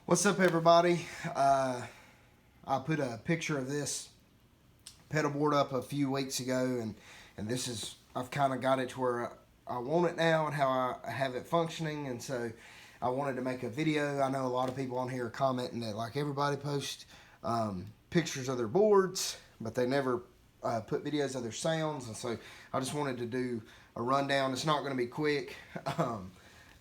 What's up, everybody? I put a picture of this pedal board up a few weeks ago, and this is, I've kind of got it to where I want it now and how I have it functioning, and so I wanted to make a video. I know a lot of people on here are commenting that like everybody posts pictures of their boards, but they never put videos of their sounds, and so I just wanted to do a rundown. It's not going to be quick.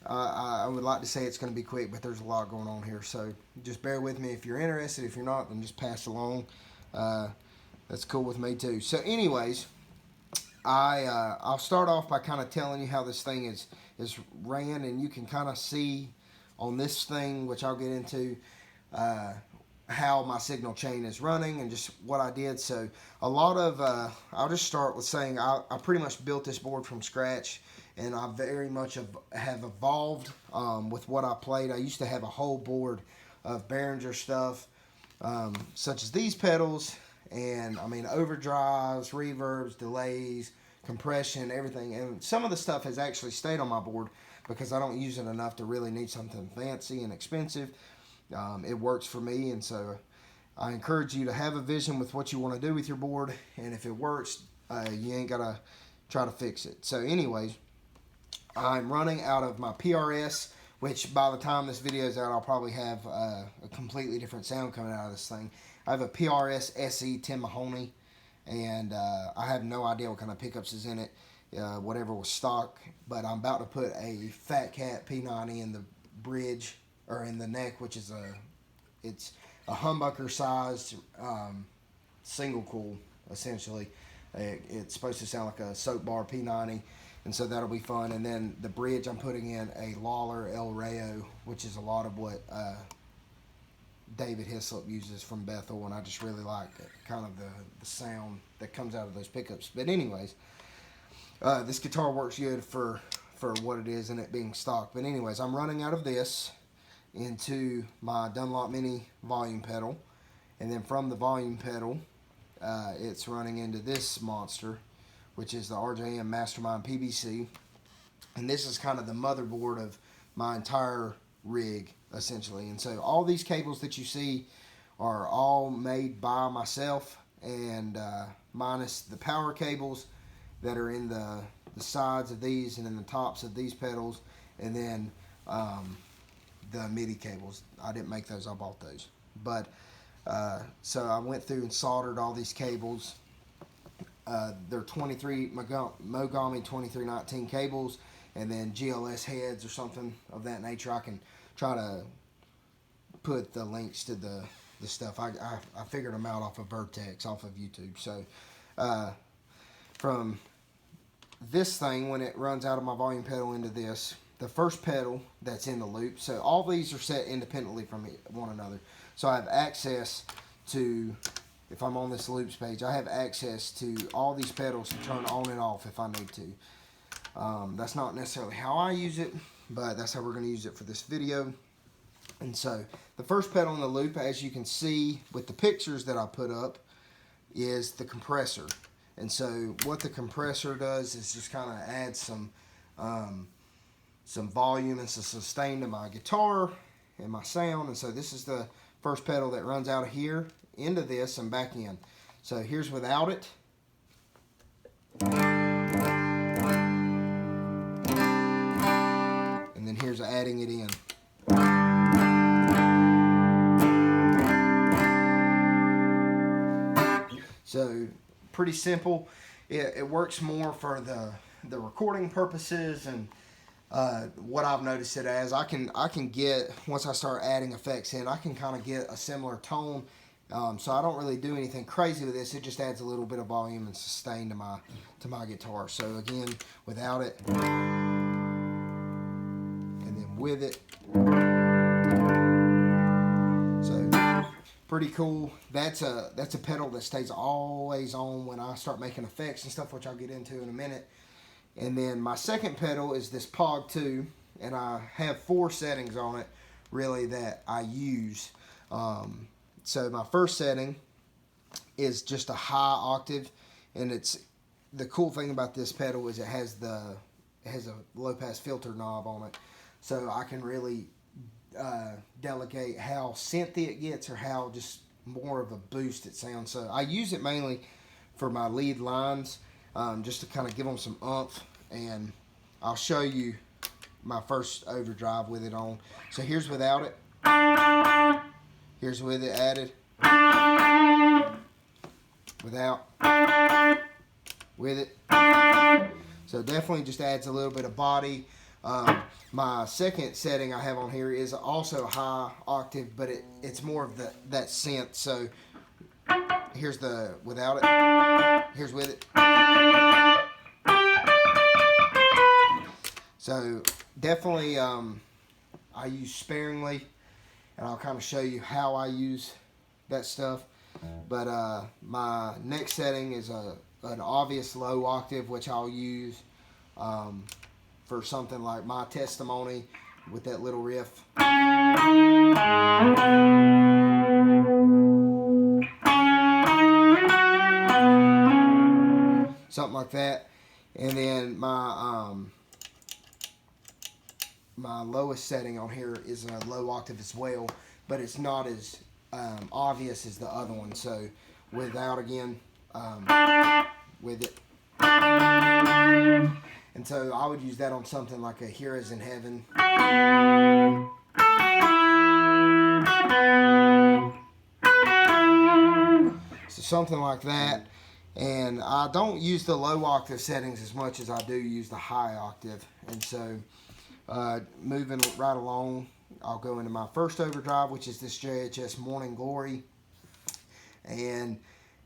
I would like to say it's going to be quick, but there's a lot going on here, so just bear with me if you're interested. If you're not, then just pass along. That's cool with me too. So anyways, I'll start off by kind of telling you how this thing is ran, and you can kind of see on this thing, which I'll get into, how my signal chain is running and just what I did. So a lot of, I'll just start with saying I pretty much built this board from scratch, and I very much have evolved with what I played. I used to have a whole board of Behringer stuff, such as these pedals, and I mean overdrives, reverbs, delays, compression, everything. And some of the stuff has actually stayed on my board because I don't use it enough to really need something fancy and expensive. It works for me, and so I encourage you to have a vision with what you want to do with your board, and if it works, you ain't gotta try to fix it. So anyways, I'm running out of my PRS, which by the time this video is out, I'll probably have a completely different sound coming out of this thing. I have a PRS SE Tim Mahoney, and I have no idea what kind of pickups is in it, whatever was stock, but I'm about to put a Fat Cat P90 in the bridge, or in the neck, which is it's a humbucker sized single coil, essentially. It's supposed to sound like a soap bar P90, and so that'll be fun. And then the bridge, I'm putting in a Lawler El Rayo, which is a lot of what David Hislop uses from Bethel, and I just really like kind of the sound that comes out of those pickups. But anyways, this guitar works good for what it is and it being stock. But anyways, I'm running out of this into my Dunlop Mini volume pedal, and then from the volume pedal, it's running into this monster, which is the RJM Mastermind PBC, and this is kind of the motherboard of my entire rig, essentially. And so all these cables that you see are all made by myself, and minus the power cables that are in the sides of these and in the tops of these pedals, and then the MIDI cables. I didn't make those, I bought those. But so I went through and soldered all these cables. They're 23 Mogami 2319 cables, and then GLS heads or something of that nature. I can try to put the links to the stuff. I figured them out off of Vertex, off of YouTube. So from this thing, when it runs out of my volume pedal into this, the first pedal that's in the loop, so all these are set independently from one another. So I have access to, if I'm on this loops page, I have access to all these pedals to turn on and off if I need to. That's not necessarily how I use it, but that's how we're going to use it for this video. And so the first pedal in the loop, as you can see with the pictures that I put up, is the compressor. And so what the compressor does is just kind of add some volume and some sustain to my guitar and my sound. And so this is the first pedal that runs out of here into this and back in. So here's without it. And then here's adding it in. So pretty simple. It works more for the recording purposes, and what I've noticed it as, I can get, once I start adding effects in, I can kind of get a similar tone. So I don't really do anything crazy with this. It just adds a little bit of volume and sustain to my guitar. So again, without it, and then with it. So pretty cool. That's a pedal that stays always on when I start making effects and stuff, which I'll get into in a minute. And then my second pedal is this POG 2, and I have 4 settings on it, really, that I use. So my first setting is just a high octave, and it's the cool thing about this pedal is it has a low pass filter knob on it, so I can really delegate how synthy it gets or how just more of a boost it sounds. So I use it mainly for my lead lines, just to kind of give them some oomph, and I'll show you my first overdrive with it on. So here's without it, here's with it added, without, with it. So definitely just adds a little bit of body. My second setting I have on here is also high octave, but it's more of that synth. So here's the without it, here's with it. So definitely I use sparingly, and I'll kind of show you how I use that stuff. But my next setting is an obvious low octave, which I'll use for something like My Testimony with that little riff. Something like that. And then my my lowest setting on here is a low octave as well, but it's not as obvious as the other one. So without again, with it. And so I would use that on something like a Heroes in Heaven. So something like that. And I don't use the low octave settings as much as I do use the high octave. And so moving right along, I'll go into my first overdrive, which is this JHS Morning Glory. And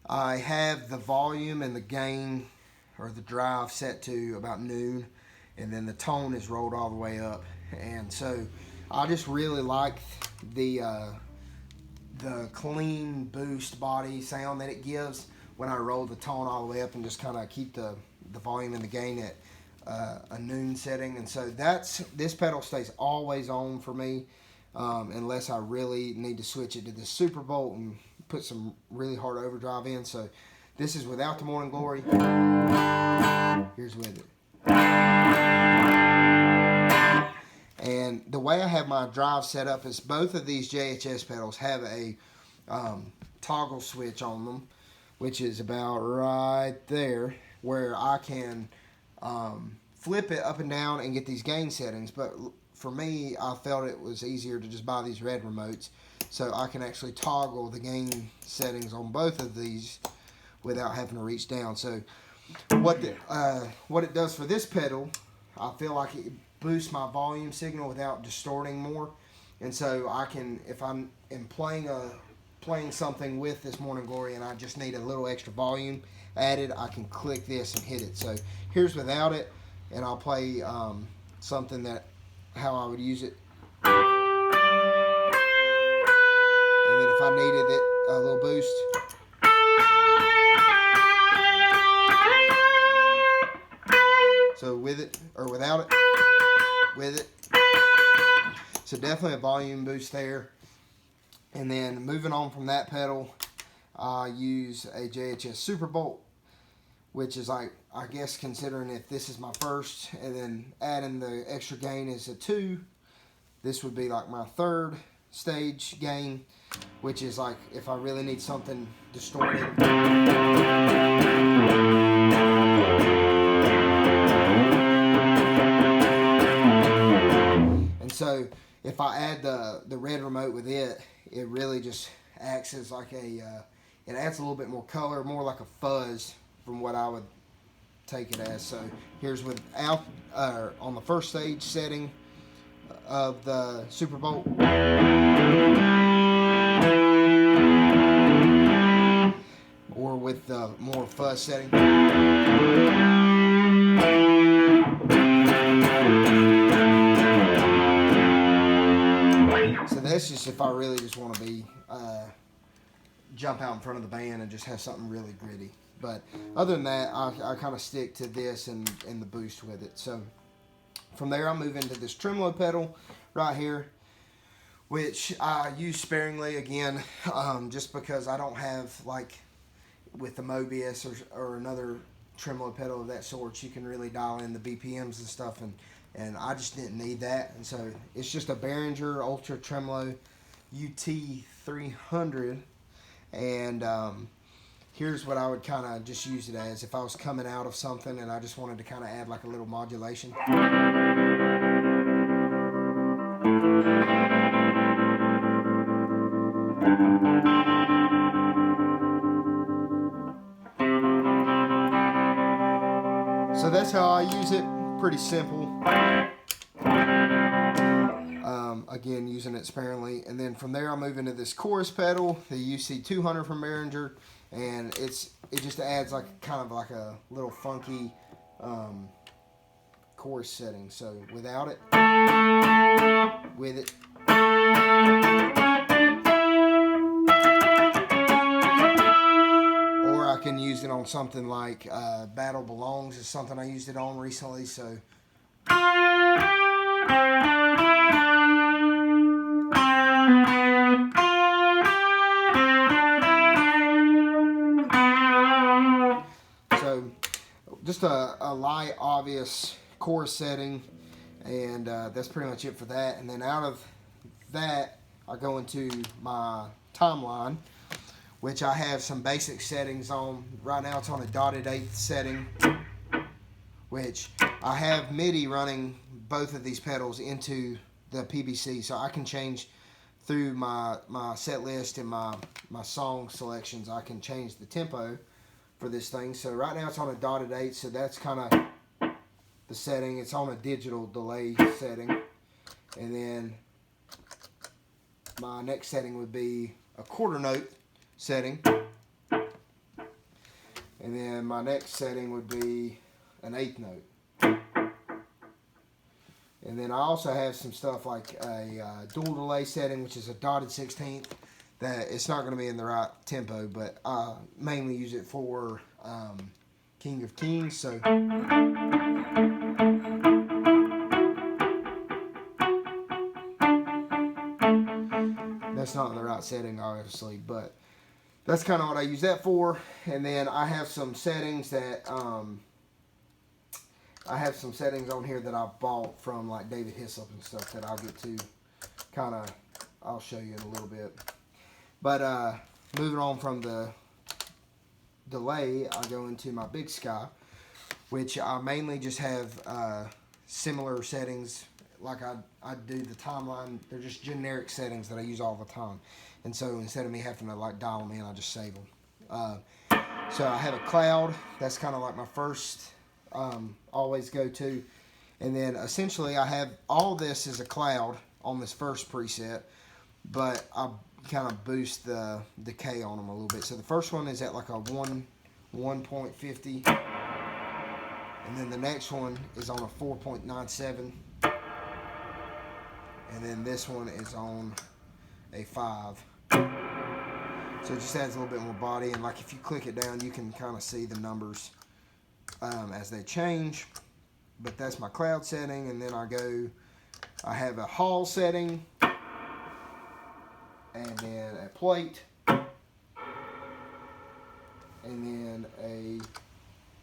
I have the volume and the gain, or the drive, set to about noon, and then the tone is rolled all the way up. And so I just really like the clean boost body sound that it gives when I roll the tone all the way up and just kind of keep the volume and the gain at a noon setting. And so this pedal stays always on for me, unless I really need to switch it to the Superbolt and put some really hard overdrive in. So this is without the Morning Glory. Here's with it. And the way I have my drive set up is both of these JHS pedals have a toggle switch on them, which is about right there, where I can flip it up and down and get these gain settings. But for me, I felt it was easier to just buy these red remotes, so I can actually toggle the gain settings on both of these without having to reach down. So what it does for this pedal, I feel like it boosts my volume signal without distorting more. And so I can, if I'm playing something with this Morning Glory and I just need a little extra volume added, I can click this and hit it. So here's without it, and I'll play something that how I would use it. And then if I needed it a little boost, so with it or without it, with it. So definitely a volume boost there. And then moving on from that pedal, I use a JHS Superbolt, which is like, I guess considering if this is my first and then adding the extra gain is a 2, this would be like my third stage gain, which is like if I really need something distorted. And so if I add the red remote with it, it really just acts as like it adds a little bit more color, more like a fuzz from what I would take it as. So here's without on the first stage setting of the Superbolt, or with the more fuzz setting. So that's just if I really just want to be jump out in front of the band and just have something really gritty. But other than that, I kind of stick to this and the boost with it. So from there, I move into this tremolo pedal right here, which I use sparingly again, just because I don't have, like with the Mobius or another tremolo pedal of that sort, you can really dial in the BPMs and stuff, and I just didn't need that. And so it's just a Behringer Ultra Tremolo UT300, and here's what I would kind of just use it as if I was coming out of something and I just wanted to kind of add like a little modulation. So that's how I use it. Pretty simple. Again, using it sparingly. And then from there I move into this chorus pedal, the UC200 from Behringer, and it just adds like kind of like a little funky chorus setting. So without it, with it. Or I can use it on something like Battle Belongs is something I used it on recently. So just a light, obvious chorus setting, and that's pretty much it for that. And then out of that, I go into my timeline, which I have some basic settings on. Right now it's on a dotted eighth setting, which I have MIDI running both of these pedals into the PBC, so I can change through my set list and my song selections. I can change the tempo for this thing. So right now it's on a dotted 8, so that's kind of the setting. It's on a digital delay setting. And then my next setting would be a quarter note setting. And then my next setting would be an eighth note. And then I also have some stuff like a dual delay setting, which is a dotted 16th. That it's not going to be in the right tempo, but I mainly use it for King of Kings. So that's not in the right setting, obviously, but that's kind of what I use that for. And then I have some settings that on here that I bought from like David Hislop and stuff that I'll get to I'll show you in a little bit. But moving on from the delay, I go into my Bigsky, which I mainly just have similar settings like I do the timeline. They're just generic settings that I use all the time. And so instead of me having to like dial them in, I just save them. So I have a cloud. That's kind of like my first always go to. And then essentially I have all this as a cloud on this first preset, but I kind of boost the decay on them a little bit. So the first one is at like a 1.50, and then the next one is on a 4.97, and then this one is on a 5. So it just adds a little bit more body, and like if you click it down, you can kind of see the numbers as they change. But that's my cloud setting, and then I have a hall setting, and then a plate, and then a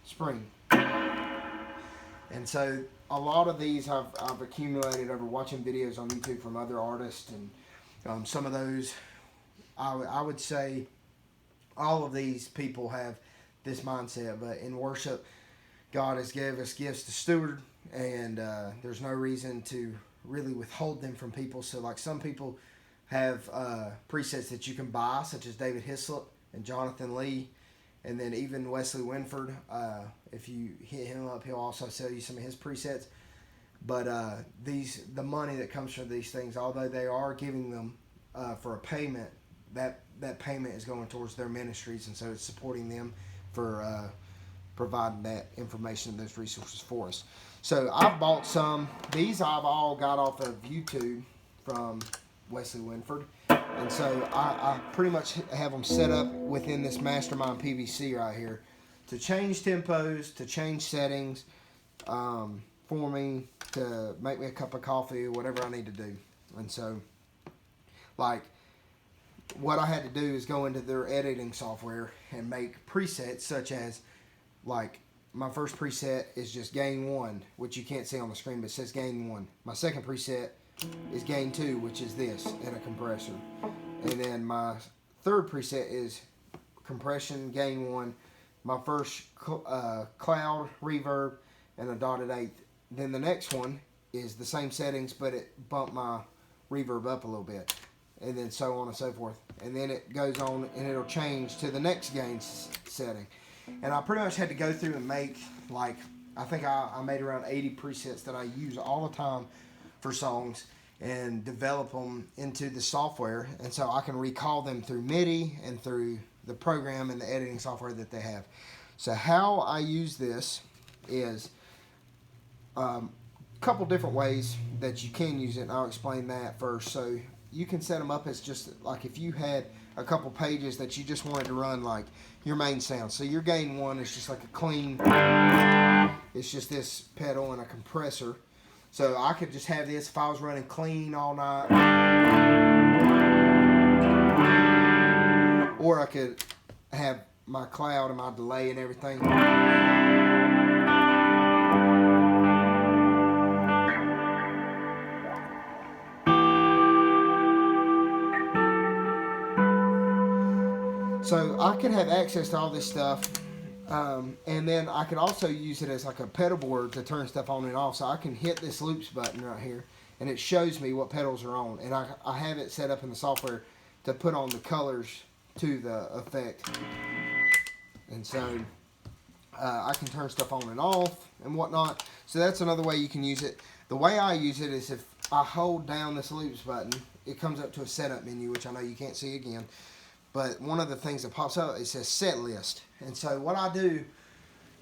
spring. And so a lot of these I've accumulated over watching videos on YouTube from other artists, and some of those I would say all of these people have this mindset, but in worship God has given us gifts to steward, and there's no reason to really withhold them from people. So like some people have presets that you can buy, such as David Hislop and Jonathan Lee, and then even Wesley Winford. If you hit him up, he'll also sell you some of his presets. But the money that comes from these things, although they are giving them for a payment, that payment is going towards their ministries, and so it's supporting them for providing that information and those resources for us. So I've bought some. These I've all got off of YouTube from Wesley Winford, and so I pretty much have them set up within this Mastermind PBC right here to change tempos, to change settings for me, to make me a cup of coffee or whatever I need to do. And so like what I had to do is go into their editing software and make presets, such as like my first preset is just gain 1, which you can't see on the screen, but it says gain 1. My second preset is gain 2, which is this, and a compressor. And then my third preset is compression, gain 1, my first cloud, reverb, and a dotted eighth. Then the next one is the same settings, but it bumped my reverb up a little bit, and then so on and so forth. And then it goes on and it'll change to the next gain setting. And I pretty much had to go through and make, like, I think I made around 80 presets that I use all the time for songs, and develop them into the software, and so I can recall them through MIDI and through the program and the editing software that they have. So how I use this is a couple different ways that you can use it, and I'll explain that first. So you can set them up as just like if you had a couple pages that you just wanted to run like your main sound. So your gain 1 is just like a clean, it's just this pedal and a compressor. So I could just have this if I was running clean all night, or I could have my cloud and my delay and everything. So I could have access to all this stuff. And then I could also use it as like a pedal board to turn stuff on and off. So I can hit this loops button right here, and it shows me what pedals are on. And I have it set up in the software to put on the colors to the effect. And so I can turn stuff on and off and whatnot. So that's another way you can use it. The way I use it is if I hold down this loops button, it comes up to a setup menu, which I know you can't see again. But one of the things that pops up, it says set list. And so what I do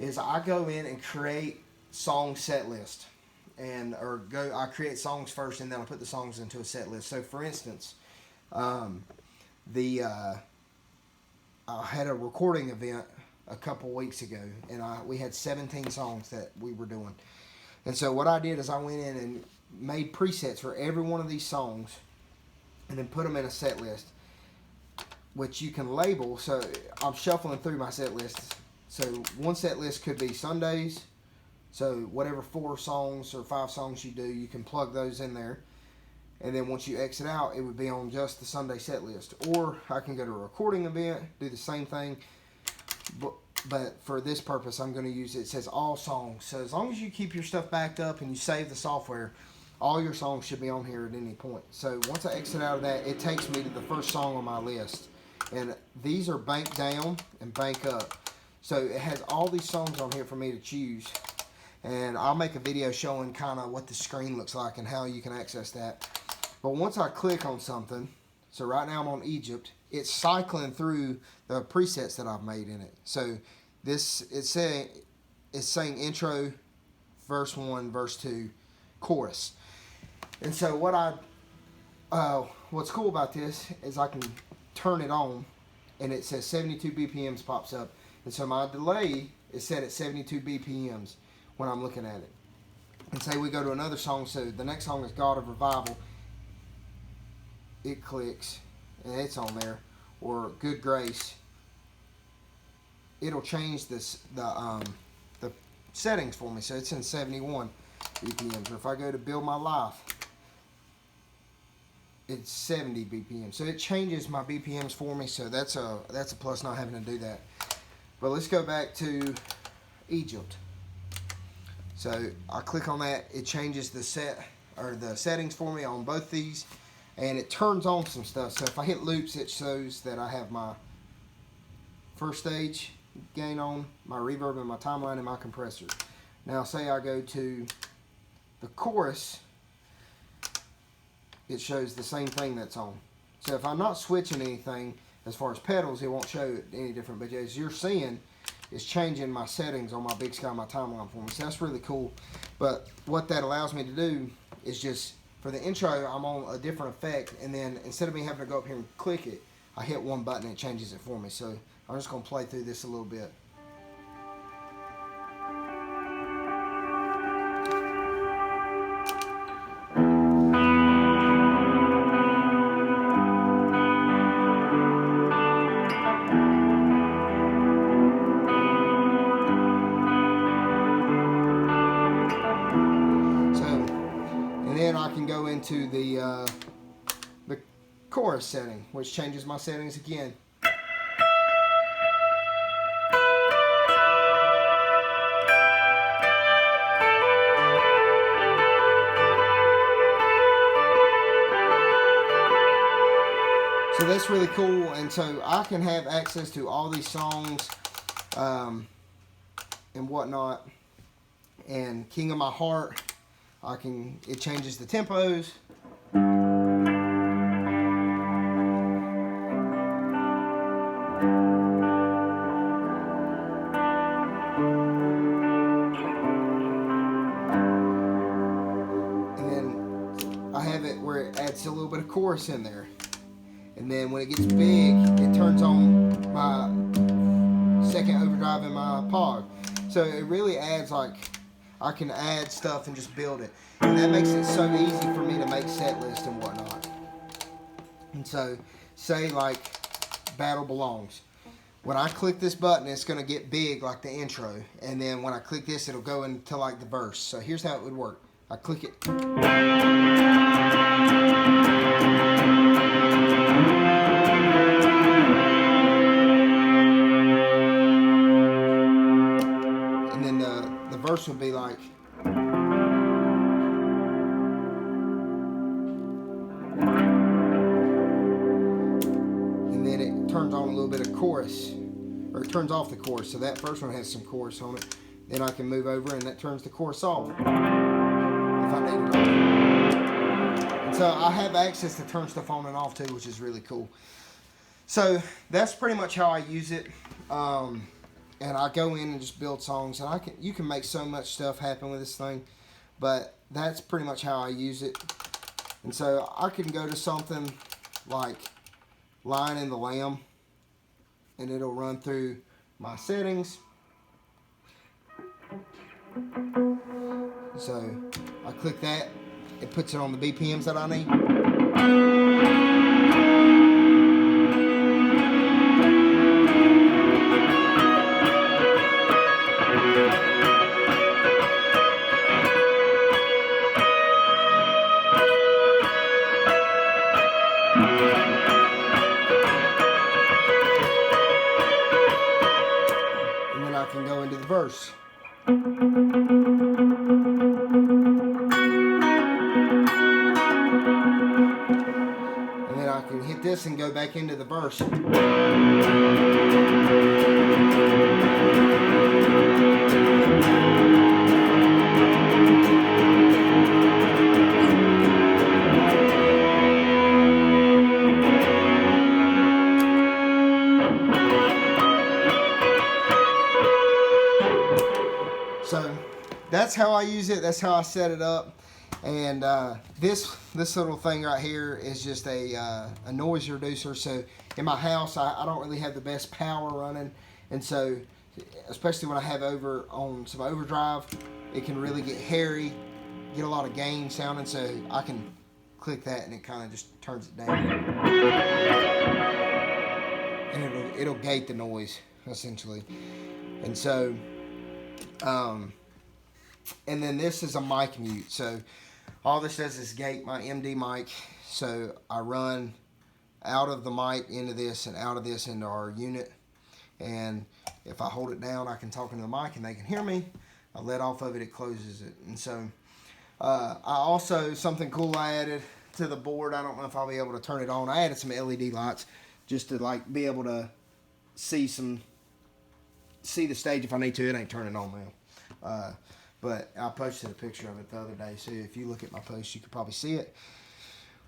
is I go in and create song set list. I create songs first, and then I put the songs into a set list. So for instance, I had a recording event a couple weeks ago, and we had 17 songs that we were doing. And so what I did is I went in and made presets for every one of these songs, and then put them in a set list, which you can label. So I'm shuffling through my set lists. So one set list could be Sundays. So whatever 4 songs or 5 songs you do, you can plug those in there. And then once you exit out, it would be on just the Sunday set list. Or I can go to a recording event, do the same thing. But for this purpose, I'm going to use it says all songs. So as long as you keep your stuff backed up and you save the software, all your songs should be on here at any point. So once I exit out of that, it takes me to the first song on my list. And these are banked down and bank up. So it has all these songs on here for me to choose. And I'll make a video showing kind of what the screen looks like and how you can access that. But once I click on something, so right now I'm on Egypt, it's cycling through the presets that I've made in it. So it's saying intro, verse 1, verse 2, chorus. And so what's cool about this is I can turn it on, and it says 72 BPMs pops up. And so my delay is set at 72 BPMs when I'm looking at it. And say we go to another song, so the next song is God of Revival. It clicks, and it's on there. Or Good Grace. It'll change the settings for me, so it's in 71 BPMs. Or if I go to Build My Life, it's 70 BPM. So it changes my BPMs for me, so that's a plus not having to do that. But let's go back to Egypt. So I click on that, it changes the settings for me on both these, and it turns on some stuff. So if I hit loops, it shows that I have my first stage gain on, my reverb and my timeline and my compressor. Now say I go to the chorus, it shows the same thing that's on. So if I'm not switching anything as far as pedals, it won't show it any different. But as you're seeing, it's changing my settings on my Bigsky and my timeline for me. So that's really cool. But what that allows me to do is just, for the intro, I'm on a different effect. And then instead of me having to go up here and click it, I hit one button and it changes it for me. So I'm just going to play through this a little bit. into the chorus setting, which changes my settings again. So that's really cool, and so I can have access to all these songs and whatnot. And King of My Heart, it changes the tempos. And then I have it where it adds a little bit of chorus in there. And then when it gets big, it turns on my second overdrive in my POG. So it really adds, like, I can add stuff and just build it. And that makes it so easy for me to make set lists and whatnot. And so, say like Battle Belongs. When I click this button, it's going to get big like the intro. And then when I click this, it'll go into like the verse. So here's how it would work. I click it. Verse would be like, and then it turns on a little bit of chorus, or it turns off the chorus. So that first one has some chorus on it. Then I can move over and that turns the chorus off if I need it on. And so I have access to turn stuff on and off too, which is really cool. So that's pretty much how I use it. And I go in and just build songs, and you can make so much stuff happen with this thing, but that's pretty much how I use it. And so I can go to something like Lion and the Lamb, and it'll run through my settings. So I click that, it puts it on the BPMs that I need. Can go into the verse. And then I can hit this and go back into the verse. So that's how I use it. That's how I set it up. And this little thing right here is just a noise reducer. So in my house, I don't really have the best power running, and so especially when I have on some overdrive, it can really get hairy, get a lot of gain sounding. So I can click that and it kind of just turns it down, and it'll gate the noise essentially. And so. And then this is a mic mute. So all this does is gate my MD mic. So I run out of the mic into this and out of this into our unit. And if I hold it down, I can talk into the mic and they can hear me. I let off of it, it closes it. And so I also, something cool I added to the board, I don't know if I'll be able to turn it on. I added some LED lights just to like be able to see the stage if I need to. It ain't turning on now. But I posted a picture of it the other day, so if you look at my post, you could probably see it.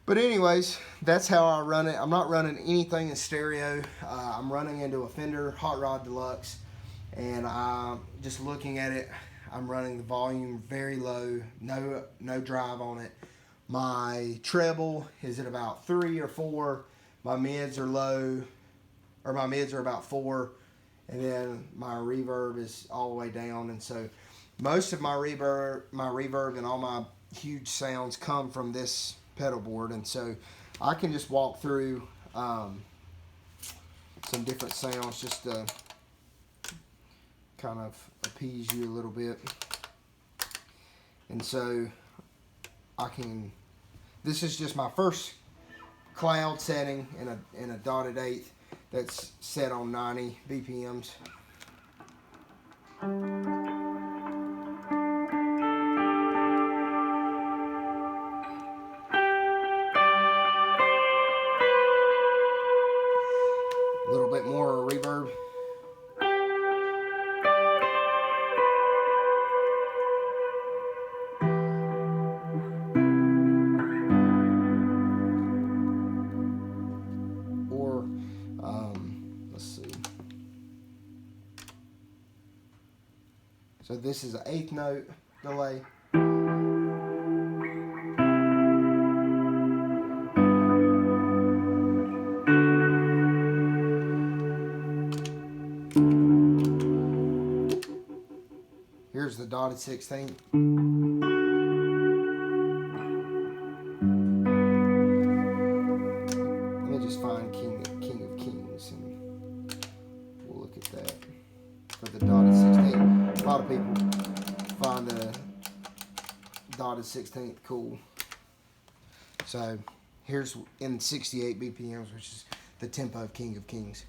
But anyways, that's how I run it. I'm not running anything in stereo. I'm running into a Fender Hot Rod Deluxe, and just looking at it, I'm running the volume very low, no drive on it. My treble is at about 3 or 4. My mids are low, or my mids are about 4. And then my reverb is all the way down, and so most of my reverb and all my huge sounds come from this pedal board. And so I can just walk through some different sounds just to kind of appease you a little bit. And so this is just my first cloud setting in a dotted eighth that's set on 90 BPMs. A little bit more reverb. So this is an eighth note delay. Here's the dotted 16th. Let me just find King of Kings and we'll look at that for the dotted 16th. A lot of people find the dotted 16th cool. So here's in 68 BPMs, which is the tempo of King of Kings.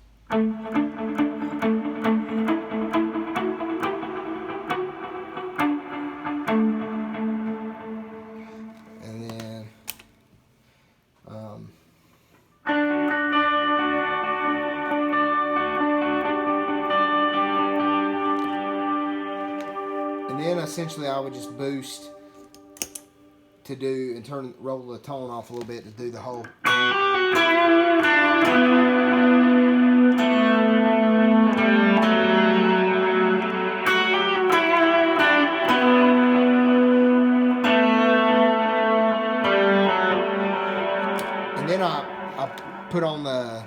And then essentially I would just boost to do and roll the tone off a little bit to do the whole. And then I put on the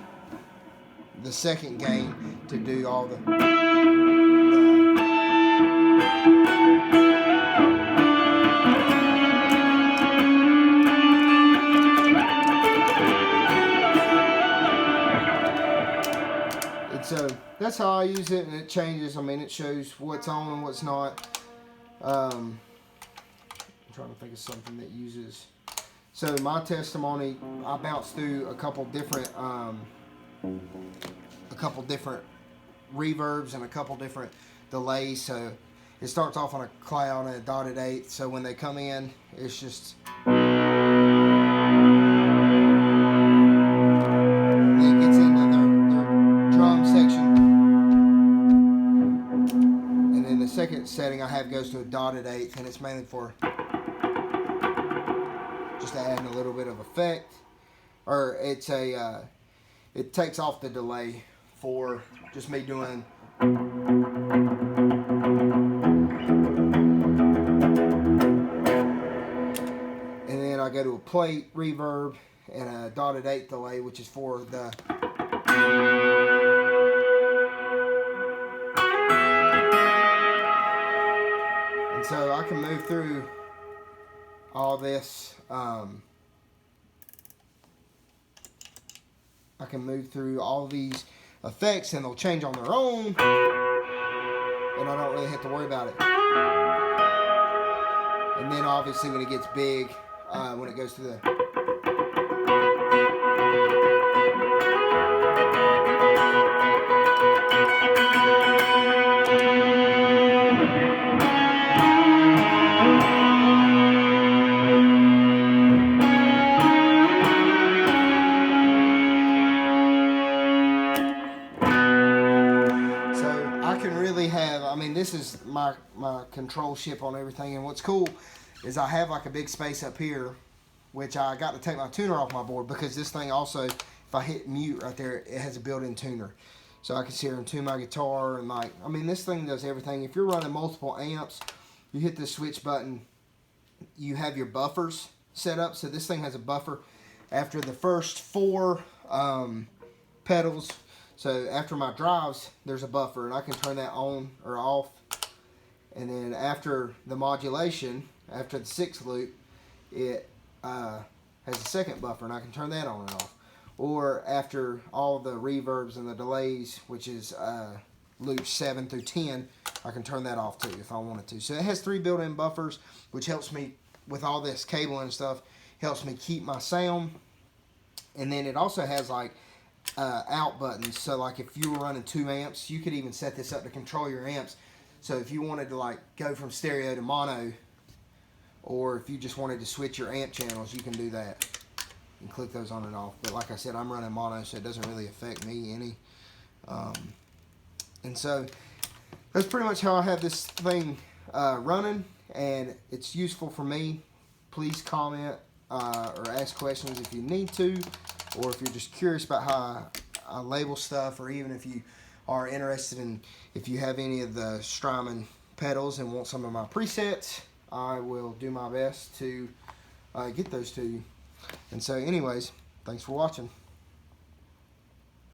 second gain to do all the So that's how I use it, and it changes. I mean, it shows what's on and what's not. I'm trying to think of something that uses. So my testimony, I bounced through a couple different reverbs and a couple different delays. So it starts off on a cloud and a dotted eighth. So when they come in, it's just. Second setting I have goes to a dotted eighth, and it's mainly for just adding a little bit of effect, or it's a it takes off the delay for just me doing and then I go to a plate reverb and a dotted eighth delay, which is for the so I can move through all this. I can move through all these effects and they'll change on their own. And I don't really have to worry about it. And then obviously when it gets big, when it goes to the... This is my control ship on everything, and what's cool is I have like a big space up here, which I got to take my tuner off my board because this thing also, if I hit mute right there, it has a built-in tuner. So I can sit here and tune my guitar, and like, I mean, this thing does everything. If you're running multiple amps, you hit the switch button, you have your buffers set up. So this thing has a buffer after the first 4 pedals. So after my drives, there's a buffer, and I can turn that on or off. And then after the modulation, after the 6th loop, it has a second buffer, and I can turn that on and off. Or after all the reverbs and the delays, which is loops 7 through 10, I can turn that off too if I wanted to. So it has 3 built-in buffers, which helps me with all this cabling and stuff. helps me keep my sound. And then it also has like out buttons, so like if you were running 2 amps, you could even set this up to control your amps. So if you wanted to like go from stereo to mono, or if you just wanted to switch your amp channels, you can do that. You can click those on and off. But like I said, I'm running mono, so it doesn't really affect me any. And so that's pretty much how I have this thing running, and it's useful for me. Please comment or ask questions if you need to, or if you're just curious about how I label stuff, or even if you are interested in, if you have any of the Strymon pedals and want some of my presets, I will do my best to get those to you. And so anyways, thanks for watching.